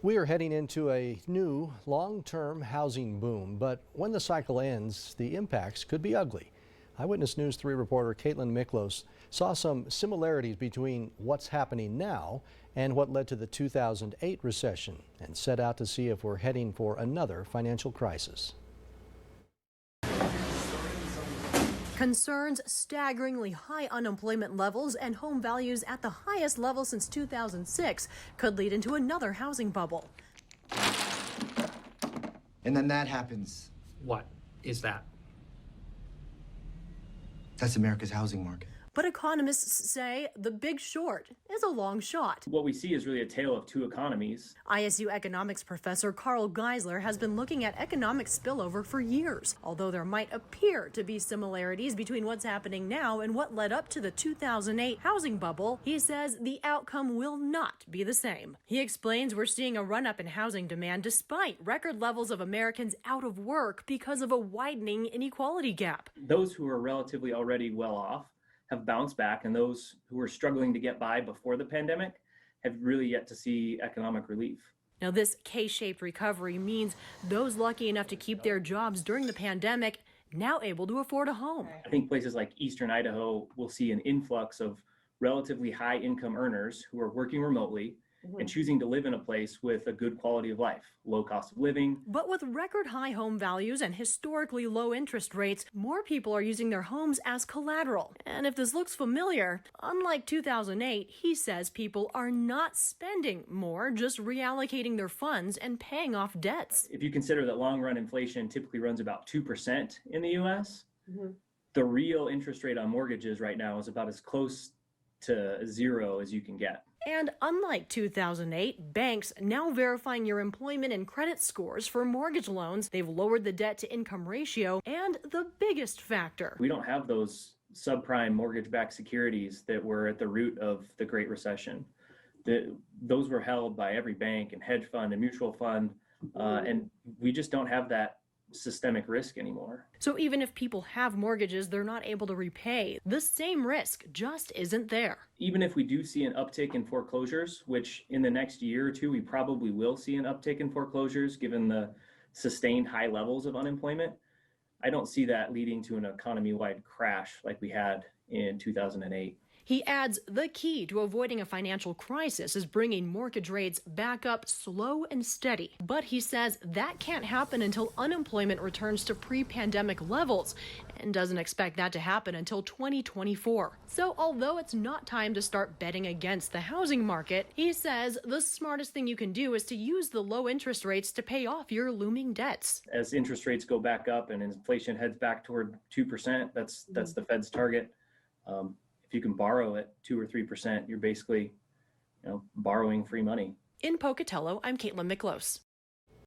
We are heading into a new long-term housing boom, but when the cycle ends, the impacts could be ugly. Eyewitness News 3 reporter Caitlin Miklos saw some similarities between what's happening now and what led to the 2008 recession and set out to see if we're heading for another financial crisis. Concerns, staggeringly high unemployment levels, and home values at the highest level since 2006 could lead into another housing bubble. And then that happens. What is that? That's America's housing market. But economists say the big short is a long shot. What we see is really a tale of two economies. ISU economics professor Carl Geisler has been looking at economic spillover for years, although there might appear to be similarities between what's happening now and what led up to the 2008 housing bubble. He says the outcome will not be the same. He explains we're seeing a run-up in housing demand despite record levels of Americans out of work because of a widening inequality gap. Those who are relatively already well off have bounced back, and those who were struggling to get by before the pandemic have really yet to see economic relief. Now, this K-shaped recovery means those lucky enough to keep their jobs during the pandemic now able to afford a home. I think places like Eastern Idaho will see an influx of relatively high income earners who are working remotely and choosing to live in a place with a good quality of life, low cost of living. But with record high home values and historically low interest rates, more people are using their homes as collateral. And if this looks familiar, unlike 2008, he says people are not spending more, just reallocating their funds and paying off debts. If you consider that long run inflation typically runs about 2% in the US, the real interest rate on mortgages right now is about as close to zero as you can get. And unlike 2008, banks now verifying your employment and credit scores for mortgage loans. They've lowered the debt to income ratio, and the biggest factor. We don't have those subprime mortgage-backed securities that were at the root of the Great Recession. Those were held by every bank and hedge fund and mutual fund, and we just don't have that systemic risk anymore. So even if people have mortgages they're not able to repay, the same risk just isn't there. Even if we do see an uptick in foreclosures, which in the next year or two we probably will see an uptick in foreclosures given the sustained high levels of unemployment, I don't see that leading to an economy-wide crash like we had in 2008. He adds the key to avoiding a financial crisis is bringing mortgage rates back up slow and steady. But he says that can't happen until unemployment returns to pre-pandemic levels and doesn't expect that to happen until 2024. So although it's not time to start betting against the housing market, he says the smartest thing you can do is to use the low interest rates to pay off your looming debts. As interest rates go back up and inflation heads back toward 2%, that's the Fed's target. If you can borrow at 2 or 3%, you're basically, borrowing free money. In Pocatello, I'm Caitlin Miklos.